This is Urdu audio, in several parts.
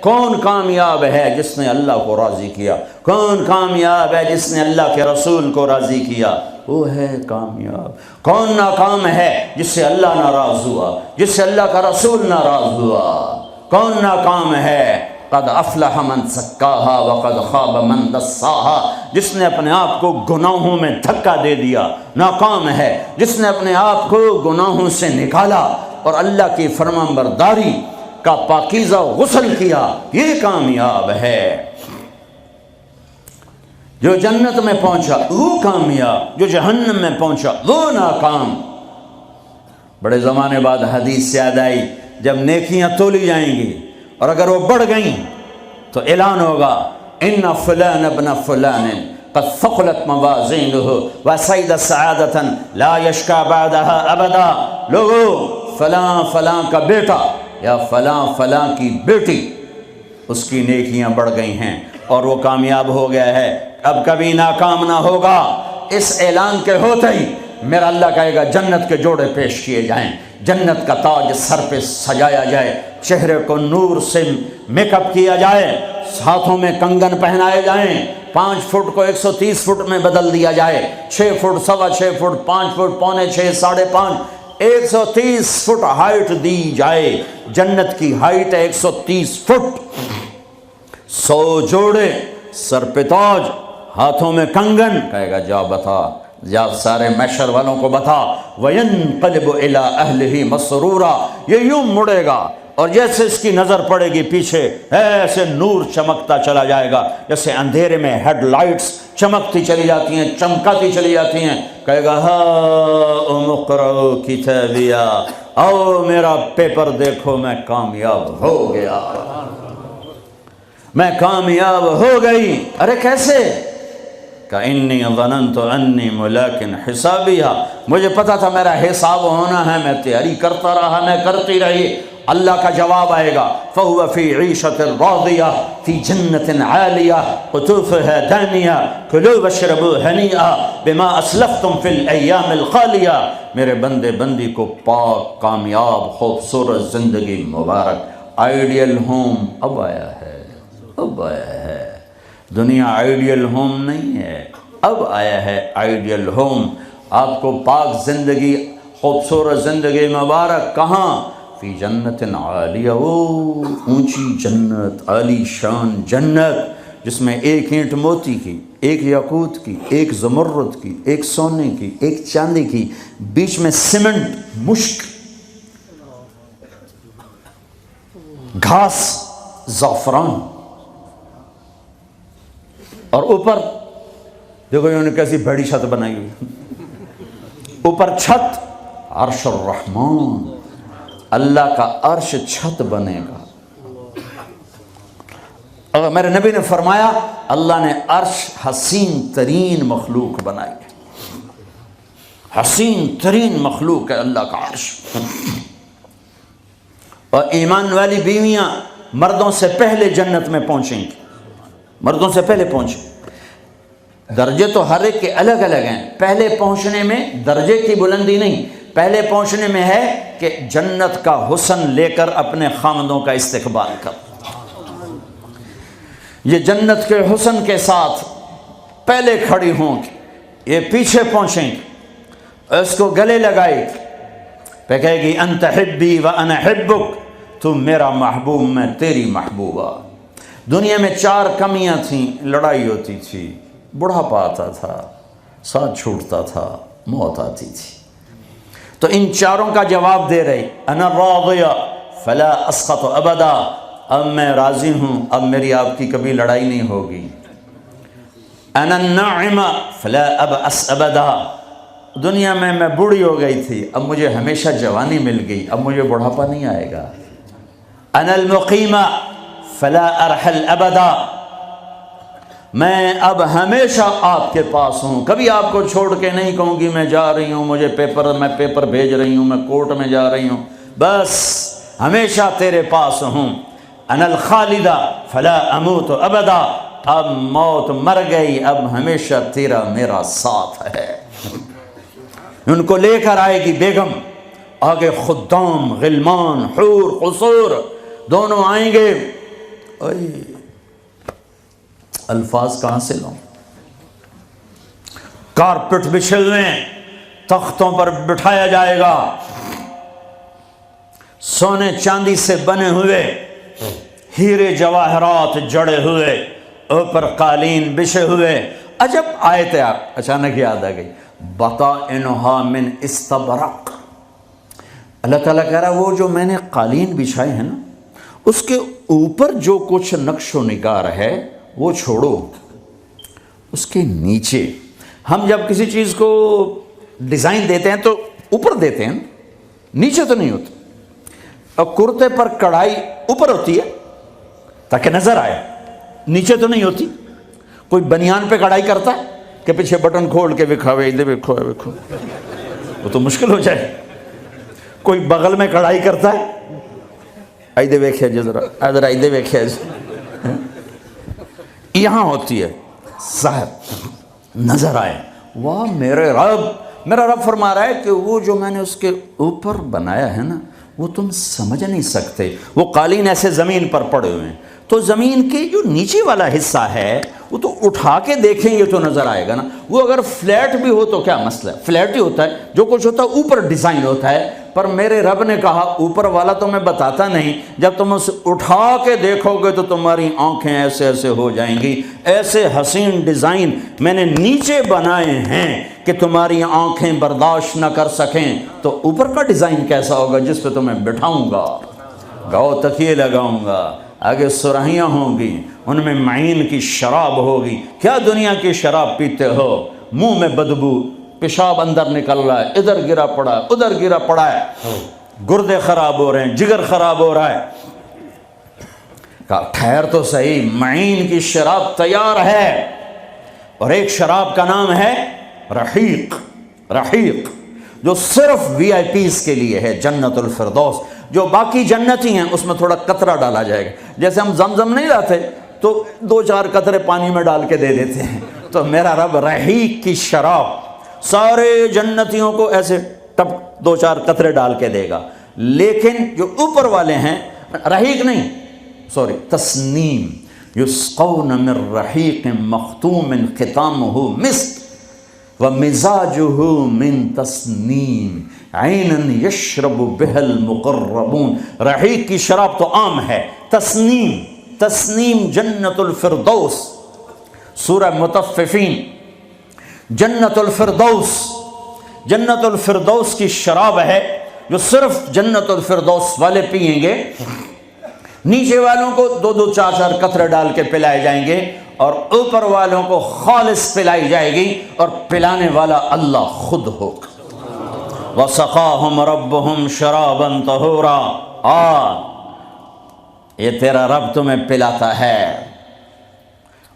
کون کامیاب ہے جس نے اللہ کو راضی کیا؟ کون کامیاب ہے جس نے اللہ کے رسول کو راضی کیا؟ وہ ہے کامیاب۔ کون ناکام ہے جس سے اللہ ناراض ہوا، جس سے اللہ کا رسول ناراض ہوا؟ کون ناکام ہے؟ قد افلح من زکاہا وقد خاب من دساہا، جس نے اپنے آپ کو گناہوں میں دھکا دے دیا ناکام ہے، جس نے اپنے آپ کو گناہوں سے نکالا اور اللہ کی فرمانبرداری کا پاکیزہ غسل کیا، یہ کامیاب ہے۔ جو جنت میں پہنچا وہ کامیاب، جو جہنم میں پہنچا وہ ناکام۔ بڑے زمانے بعد حدیث یاد آئی، جب نیکیاں تولی جائیں گی اور اگر وہ بڑھ گئیں تو اعلان ہوگا ان فلان ابن فلان قد ثقلت موازینہ وسعد سعادۃ لا یشکا بعدها ابدا۔ لوگو، فلاں فلاں کا بیٹا یا فلاں فلاں کی بیٹی، اس کی نیکیاں بڑھ گئی ہیں اور وہ کامیاب ہو گیا ہے، اب کبھی ناکام نہ ہوگا۔ اس اعلان کے ہوتے ہی میرا اللہ کہے گا جنت کے جوڑے پیش کیے جائیں، جنت کا تاج سر پہ سجایا جائے، چہرے کو نور سے میک اپ کیا جائے، ہاتھوں میں کنگن پہنائے جائیں، 5 فٹ کو 130 فٹ میں بدل دیا جائے، 6 foot, 6.25 foot, 5 foot, 5.25، 5.5، 130 foot height دی جائے۔ جنت کی ہائٹ ہے 130 فٹ۔ 100 جوڑے، سر پہ تاج، ہاتھوں میں کنگن، کہے گا جا بتا، جا سارے محشر والوں کو بتا۔ وَيَنْقَلِبُ إِلَىٰ أَهْلِهِ مَسْرُورًا، یہ یوں مڑے گا اور جیسے اس کی نظر پڑے گی پیچھے ایسے نور چمکتا چلا جائے گا، جیسے اندھیرے میں ہیڈ لائٹس چمکتی چلی جاتی ہیں، چمکاتی چلی جاتی ہیں۔ کہے گا ہاؤم اقرؤوا کتابیہ، آؤ میرا پیپر دیکھو، میں کامیاب ہو گیا، میں کامیاب ہو گئی۔ ارے کیسے؟ کہ انی ظننت انی ملاق حسابیہ، مجھے پتا تھا میرا حساب ہونا ہے، میں تیاری کرتا رہا، میں کرتی رہی۔ اللہ کا جواب آئے گا فَهُوَ فِي عِيشَةٍ رَاضِيَةٍ فِي جَنَّةٍ عَالِيَةٍ قُطُوفُهَا دَانِيَةٌ كُلُوا وَاشْرَبُوا هَنِيئًا بِمَا أَسْلَفْتُمْ فِي الْأَيَّامِ الْخَالِيَةِ۔ میرے بندے بندی کو پاک، کامیاب، خوبصورت زندگی مبارک۔ آئیڈیل ہوم اب آیا ہے، اب آیا ہے۔ دنیا آئیڈیل ہوم نہیں ہے، اب آیا ہے آئیڈیل ہوم۔ آپ کو پاک زندگی، خوبصورت زندگی مبارک کہاں؟ فی جنت عالیہ، اونچی جنت، عالی شان جنت، جس میں ایک اینٹ موتی کی، ایک یاقوت کی، ایک زمرد کی، ایک سونے کی، ایک چاندی کی، بیچ میں سیمنٹ، مشک، گھاس، زعفران، اور اوپر دیکھو انہوں نے کیسی بڑی چھت بنائی ہوئی، اوپر چھت عرش الرحمن، اللہ کا عرش چھت بنے گا۔ اور میرے نبی نے فرمایا اللہ نے عرش حسین ترین مخلوق بنائی ہے، حسین ترین مخلوق ہے اللہ کا عرش۔ اور ایمان والی بیویاں مردوں سے پہلے جنت میں پہنچیں گی، مردوں سے پہلے پہنچیں۔ درجے تو ہر ایک کے الگ الگ ہیں، پہلے پہنچنے میں درجے کی بلندی نہیں، پہلے پہنچنے میں ہے کہ جنت کا حسن لے کر اپنے خامدوں کا استقبال کر۔ یہ جنت کے حسن کے ساتھ پہلے کھڑی ہوں گی، یہ پیچھے پہنچیں گی، اس کو گلے لگائے گی، پہ کہے گی انت حبی و انا حبک، تم میرا محبوب میں تیری محبوبہ۔ دنیا میں 4 کمیاں تھیں، لڑائی ہوتی تھی، بڑھاپا آتا تھا، ساتھ چھوٹتا تھا، موت آتی تھی، تو ان 4 کا جواب دے رہی، انا راضیہ فلا اسقط ابدا، اب میں راضی ہوں، اب میری آپ کی کبھی لڑائی نہیں ہوگی۔ انا الناعمہ فلا ابأس ابدا، دنیا میں بوڑھی ہو گئی تھی، اب مجھے ہمیشہ جوانی مل گئی، اب مجھے بڑھاپا نہیں آئے گا۔ انا المقیمہ فلا ارحل ابدا، میں اب ہمیشہ آپ کے پاس ہوں، کبھی آپ کو چھوڑ کے نہیں کہوں گی میں جا رہی ہوں، میں پیپر بھیج رہی ہوں، میں کورٹ میں جا رہی ہوں، بس ہمیشہ تیرے پاس ہوں۔ انا الخالدہ فلا اموت ابدا، اب موت مر گئی، اب ہمیشہ تیرا میرا ساتھ ہے۔ ان کو لے کر آئے گی بیگم، آگے خدام، غلمان، حور، قصور دونوں آئیں گے، اوئے الفاظ کہاں سے لوں؟ کارپٹ بچھے ہوئے ہیں، تختوں پر بٹھایا جائے گا، سونے چاندی سے بنے ہوئے، ہیرے جواہرات جڑے ہوئے، اوپر قالین بچھے ہوئے۔ عجب آیت ہے، اچانک یاد آ گئی، بطائنہا من استبرق۔ اللہ تعالیٰ کہہ رہا وہ جو میں نے قالین بچھائے ہیں نا، اس کے اوپر جو کچھ نقش و نگار ہے وہ چھوڑو، اس کے نیچے ہم جب کسی چیز کو ڈیزائن دیتے ہیں تو اوپر دیتے ہیں، نیچے تو نہیں ہوتا۔ اور کرتے پر کڑھائی اوپر ہوتی ہے تاکہ نظر آئے، نیچے تو نہیں ہوتی۔ کوئی بنیان پہ کڑھائی کرتا ہے کہ پیچھے بٹن کھول کے دکھاوے ادھر دیکھو دیکھو، وہ تو مشکل ہو جائے۔ کوئی بغل میں کڑھائی کرتا ہے، ایدے ویکھے جی ذرا، ادھر ایدے ویکھے جی، یہاں ہوتی ہے ظاہر نظر آئے۔ واہ میرے رب، میرا رب فرما رہا ہے کہ وہ جو میں نے اس کے اوپر بنایا ہے نا وہ تم سمجھ نہیں سکتے۔ وہ قالین ایسے زمین پر پڑے ہوئے ہیں، تو زمین کے جو نیچے والا حصہ ہے وہ تو اٹھا کے دیکھیں گے تو نظر آئے گا نا۔ وہ اگر فلیٹ بھی ہو تو کیا مسئلہ ہے، فلیٹ ہی ہوتا ہے، جو کچھ ہوتا ہے اوپر ڈیزائن ہوتا ہے۔ پر میرے رب نے کہا اوپر والا تو میں بتاتا نہیں، جب تم اسے اٹھا کے دیکھو گے تو تمہاری آنکھیں ایسے ایسے ہو جائیں گی۔ ایسے حسین ڈیزائن میں نے نیچے بنائے ہیں کہ تمہاری آنکھیں برداشت نہ کر سکیں، تو اوپر کا ڈیزائن کیسا ہوگا جس پہ تمہیں بٹھاؤں گا، گاؤ تکیے لگاؤں گا، آگے سرہیاں ہوں گی، ان میں معین کی شراب ہوگی۔ کیا دنیا کی شراب پیتے ہو، منہ میں بدبو، پیشاب اندر نکل رہا ہے، ادھر گرا پڑا ہے، ادھر گرا پڑا ہے، گردے خراب ہو رہے ہیں، جگر خراب ہو رہا ہے۔ کہا ٹھہر تو صحیح، معین کی شراب تیار ہے، اور ایک شراب کا نام ہے رحیق۔ رحیق جو صرف وی آئی پیز کے لیے ہے، جنت الفردوس۔ جو باقی جنتی ہیں اس میں تھوڑا قطرہ ڈالا جائے گا، جیسے ہم زمزم نہیں لاتے تو 2-4 قطرے پانی میں ڈال کے دے دیتے ہیں، تو میرا رب رحیق کی شراب سارے جنتیوں کو ایسے ٹپ 2-4 قطرے ڈال کے دے گا۔ لیکن جو اوپر والے ہیں، رحیق نہیں، سوری، تسنیم، یسقون من رحیق مختوم ختامہ مسک ومزاجہ من تسنیم عیناً یشرب بها المقربون۔ رحیق کی شراب تو عام ہے، تسنیم، تسنیم جنت الفردوس، سورہ مطففین، جنت الفردوس، جنت الفردوس کی شراب ہے جو صرف جنت الفردوس والے پئیں گے۔ نیچے والوں کو 2-2 4-4 قطرے ڈال کے پلائے جائیں گے، اور اوپر والوں کو خالص پلائی جائے گی، اور پلانے والا اللہ خود ہوگا۔ وَسَقَاهُمْ رَبُّهُمْ شَرَابًا طَهُورًا۔ یہ تیرا رب تمہیں پلاتا ہے۔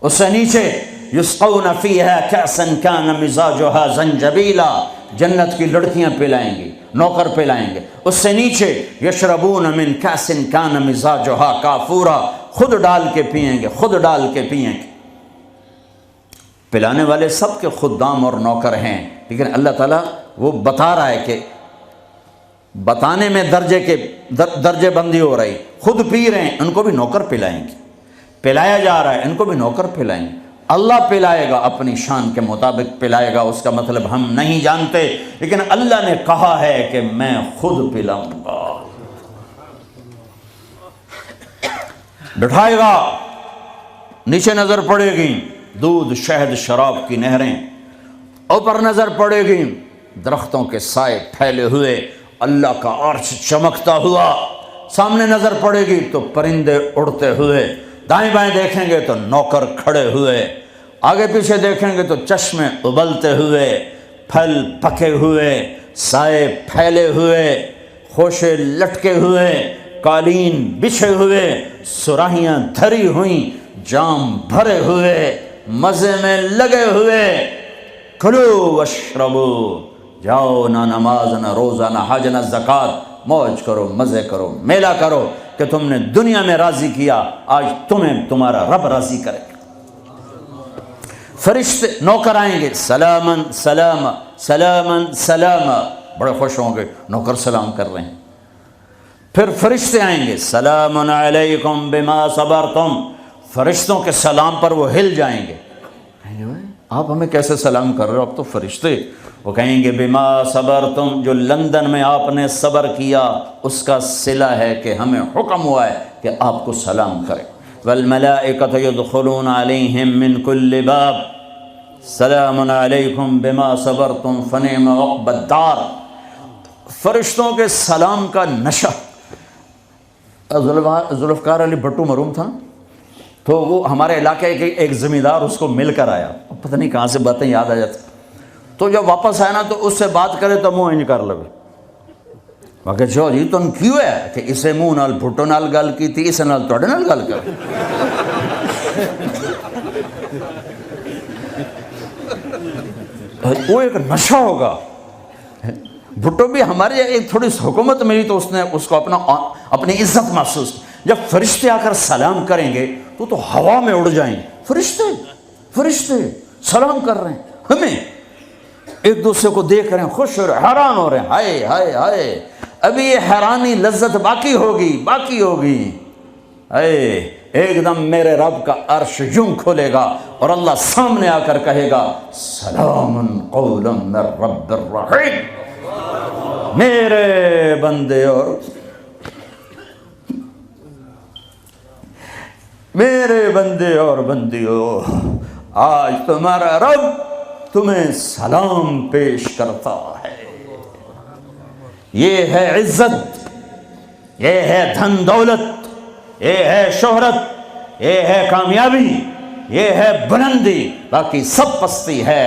اس سے نیچے یسقون فیہا کأسا کان مزاجہا زنجبیلا، جنت کی لڑکیاں پلائیں گی، نوکر پلائیں گے۔ اس سے نیچے یشربون من کأس کان مزاجہا کافورا، خود ڈال کے پئیں گے، خود ڈال کے پئیں گے۔ پلانے والے سب کے خدام اور نوکر ہیں، لیکن اللہ تعالیٰ وہ بتا رہا ہے کہ بتانے میں درجے بندی ہو رہی، خود پی رہے ہیں، ان کو بھی نوکر پلائیں گے، پلایا جا رہا ہے، ان کو بھی نوکر پلائیں گے۔ اللہ پلائے گا، اپنی شان کے مطابق پلائے گا، اس کا مطلب ہم نہیں جانتے، لیکن اللہ نے کہا ہے کہ میں خود پلاؤں گا۔ بٹھائے گا، نیچے نظر پڑے گی دودھ شہد شراب کی نہریں، اوپر نظر پڑے گی درختوں کے سائے پھیلے ہوئے، اللہ کا عرش چمکتا ہوا، سامنے نظر پڑے گی تو پرندے اڑتے ہوئے، دائیں بائیں دیکھیں گے تو نوکر کھڑے ہوئے، آگے پیچھے دیکھیں گے تو چشمے ابلتے ہوئے، پھل پکے ہوئے، سائے پھیلے ہوئے، خوشے لٹکے ہوئے، قالین بچھے ہوئے، سراہیاں دھری ہوئیں، جام بھرے ہوئے، مزے میں لگے ہوئے۔ کھلو واشربو، جاؤ، نہ نماز نہ روزہ نہ حج نہ زکوٰۃ، موج کرو، مزے کرو، میلہ کرو کہ تم نے دنیا میں راضی کیا، آج تمہیں تمہارا رب راضی کرے گا۔ فرشتے نوکر آئیں گے، سلامن سلام، سلامن سلام، بڑے خوش ہوں گے، نوکر سلام کر رہے ہیں۔ پھر فرشتے آئیں گے، سلام علیکم بما صبرتم، فرشتوں کے سلام پر وہ ہل جائیں گے، آپ ہمیں کیسے سلام کر رہے ہو، اب تو فرشتے، وہ کہیں گے بما صبرتم، جو لندن میں آپ نے صبر کیا اس کا صلہ ہے کہ ہمیں حکم ہوا ہے کہ آپ کو سلام کریں۔ والملائکۃ یدخلون علیہم من کل باب سلام علیکم بما صبرتم فنعم عقبی الدار۔ فرشتوں کے سلام کا نشہ، ذوالفقار علی بھٹو مرحوم تھا، تو وہ ہمارے علاقے کے ایک زمیندار اس کو مل کر آیا، پتہ نہیں کہاں سے باتیں یاد آ جاتی، تو جب واپس آیا نا تو اس سے بات کرے تو منہ انج کر لگے، باقی جو جی تم کیوں ہے کہ اسے منہ نال بھٹو نال گل کی تھی، اسے نال توڑے نال گل کر، وہ ایک نشہ ہوگا۔ بھٹو بھی ہماری ایک تھوڑی سی حکومت ملی تو اس نے اس کو اپنی عزت محسوس کی۔ جب فرشتے آ کر سلام کریں گے تو ہوا میں اڑ جائیں گے، فرشتے سلام کر رہے ہیں، ہمیں ایک دوسرے کو دیکھ رہے ہیں، خوش ہو رہے ہیں، حیران ہو رہے ہیں، ہائے ہائے ہائے، ابھی یہ حیرانی لذت باقی ہوگی، اے ایک دم میرے رب کا عرش یوں کھولے گا اور اللہ سامنے آ کر کہے گا سلام قولا من رب الرحیم، میرے بندے اور بندیوں، آج تمہارا رب تمہیں سلام پیش کرتا ہے۔ یہ ہے عزت، یہ ہے دھن دولت، یہ ہے شہرت، یہ ہے کامیابی، یہ ہے بلندی، باقی سب پستی ہے۔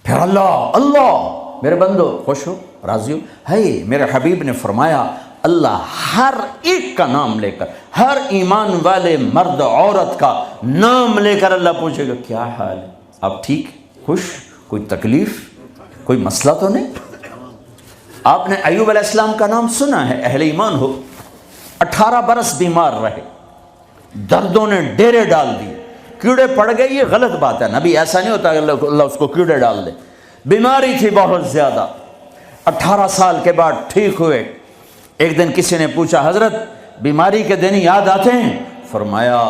پھر اللہ میرے بندو خوش ہو، راضی ہو، ہے میرے حبیب نے فرمایا اللہ ہر ایک کا نام لے کر، ہر ایمان والے مرد عورت کا نام لے کر اللہ پوچھے گا کیا حال ہے، آپ ٹھیک، خوش، کوئی تکلیف، کوئی مسئلہ تو نہیں؟ آپ نے ایوب علیہ السلام کا نام سنا ہے، اہل ایمان ہو، 18 برس بیمار رہے، دردوں نے ڈیرے ڈال دی، کیڑے پڑ گئے، یہ غلط بات ہے، نبی ایسا نہیں ہوتا کہ اللہ اس کو کیڑے ڈال دے، بیماری تھی بہت زیادہ، 18 سال کے بعد ٹھیک ہوئے۔ ایک دن کسی نے پوچھا حضرت بیماری کے دن یاد آتے ہیں؟ فرمایا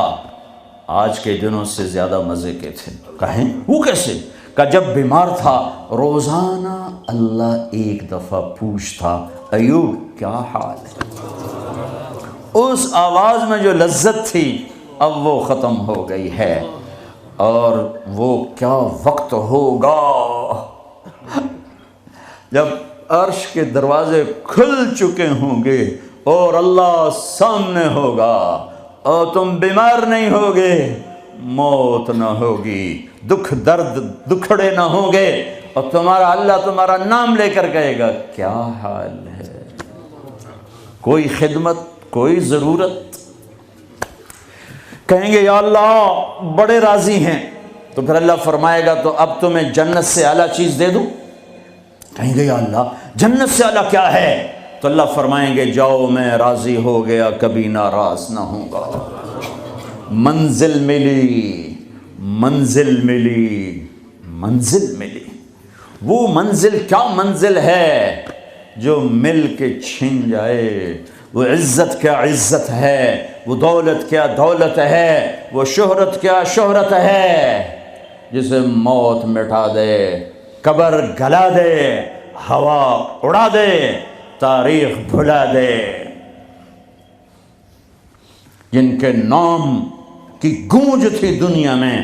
آج کے دنوں سے زیادہ مزے کے تھے۔ کہیں وہ کیسے؟ کہ جب بیمار تھا روزانہ اللہ ایک دفعہ پوچھتا ایوب کیا حال ہے، اس آواز میں جو لذت تھی اب وہ ختم ہو گئی ہے، اور وہ کیا وقت ہوگا جب عرش کے دروازے کھل چکے ہوں گے اور اللہ سامنے ہوگا اور تم بیمار نہیں ہوگے، موت نہ ہوگی، دکھ درد دکھڑے نہ ہوں گے، اور تمہارا اللہ تمہارا نام لے کر کہے گا کیا حال ہے، کوئی خدمت، کوئی ضرورت، کہیں گے یا اللہ بڑے راضی ہیں، تو پھر اللہ فرمائے گا تو اب تمہیں جنت سے اعلیٰ چیز دے دوں؟ کہیں گے یا اللہ جنت سے اعلیٰ کیا ہے؟ تو اللہ فرمائیں گے جاؤ میں راضی ہو گیا، کبھی ناراض نہ ہوں گا، منزل ملی، منزل ملی، منزل ملی۔ وہ منزل کیا منزل ہے جو مل کے چھن جائے، وہ عزت کیا عزت ہے، وہ دولت کیا دولت ہے، وہ شہرت کیا شہرت ہے، جسے موت مٹا دے، قبر گلا دے، ہوا اڑا دے، تاریخ بھلا دے، جن کے نام کی گونج تھی دنیا میں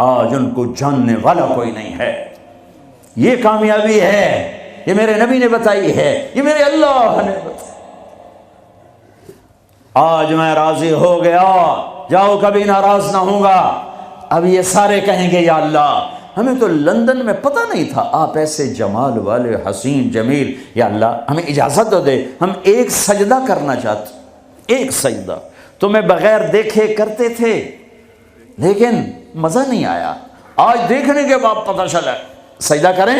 آج ان کو جاننے والا کوئی نہیں ہے۔ یہ کامیابی ہے، یہ میرے نبی نے بتائی ہے، یہ میرے اللہ نے بتائی۔ آج میں راضی ہو گیا، جاؤ کبھی ناراض نہ ہوں گا۔ اب یہ سارے کہیں گے یا اللہ ہمیں تو لندن میں پتہ نہیں تھا آپ ایسے جمال والے حسین جمیل، یا اللہ ہمیں اجازت دو دے، ہم ایک سجدہ کرنا چاہتے، ایک سجدہ تمہیں بغیر دیکھے کرتے تھے لیکن مزہ نہیں آیا، آج دیکھنے کے بعد پتہ چلا سجدہ کریں۔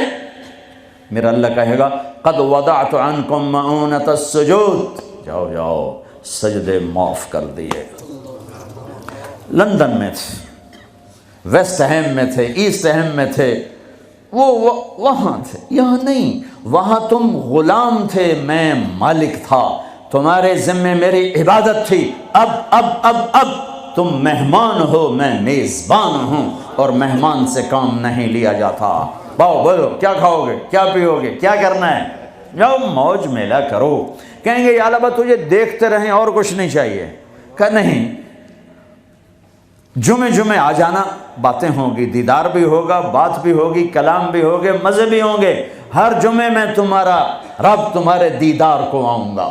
میرا اللہ کہے گا قد وضعت عنکم مؤونۃ السجود، جاؤ جاؤ سجدے معاف کر دیے۔ لندن میں تھے، ویسٹ ہیم میں تھے، ایسٹ ہیم میں تھے، وہ وہاں تھے، یہاں نہیں، وہاں تم غلام تھے، میں مالک تھا، تمہارے ذمے میری عبادت تھی، اب تم مہمان ہو، میں میزبان ہوں، اور مہمان سے کام نہیں لیا جاتا۔ باؤ بولو کیا کھاؤ گے، کیا پیو گے، کیا کرنا ہے، جاؤ موج میلہ کرو۔ کہیں گے یا اللہ تجھے دیکھتے رہیں اور کچھ نہیں چاہیے، کہ نہیں، جمعے آ جانا، باتیں ہوں گی، دیدار بھی ہوگا، بات بھی ہوگی، کلام بھی ہوگے، مزے بھی ہوں گے، ہر جمعے میں تمہارا رب تمہارے دیدار کو آؤں گا۔